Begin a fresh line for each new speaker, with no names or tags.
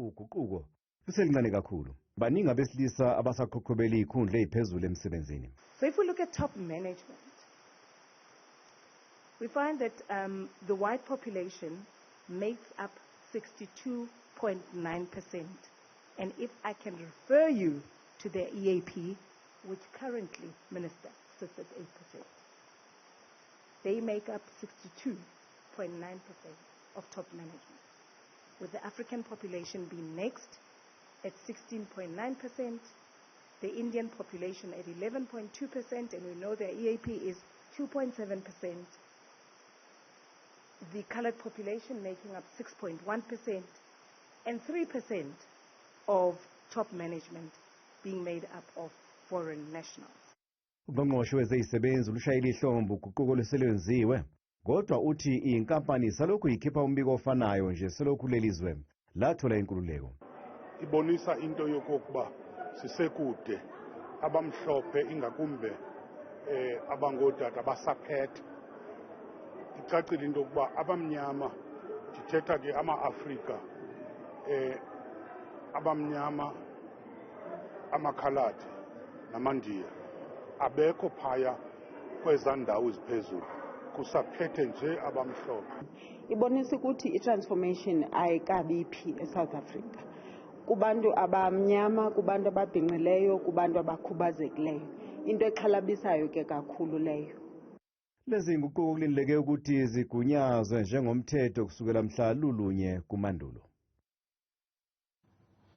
uguquko luselincane kakhulu. Baningi abesilisa abasaqoqobela izikhundla eziphezulu emsebenzini.
So if we look at top management, we find that the white population makes up 62.9%. And if I can refer you to their EAP, which currently, Minister, sits at 8%. They make up 62.9% of top management, with the African population being next at 16.9%, the Indian population at 11.2%, and we know their EAP is 2.7%, the colored population making up 6.1%, and 3% of top management being made up of foreign nationals.
Ungqongqoshe wezezisebenzi lushayile ihlombe uguquko luselenziwe, kodwa uthi inkampani salokhu ikhipha umbiko ofanayo nje selokhu lelizwe lathola inkululeko.
Ibonisa into yokokuba sisekude abamhlophe ingakumbe abangodada basaphethe. Icacile into yokuba abamnyama dithetha ke ama-Afrika abamnyama amakhaladi namandiya abekho phaya kweza ndawo eziphezulu kusaphethe nje abamhlophe.
Ibonisa ukuthi i-transformation ayikabiphi eSouth Africa kubantu abamnyama, kubantu ababhinqileyo, kubantu abakhubazekileyo. Into exhalabisayo ke kakhulu leyo.
Lezi nguquko kulindeleke ukuthi zigunyazwe njengomthetho kusukela mhla lulunye kumandulo.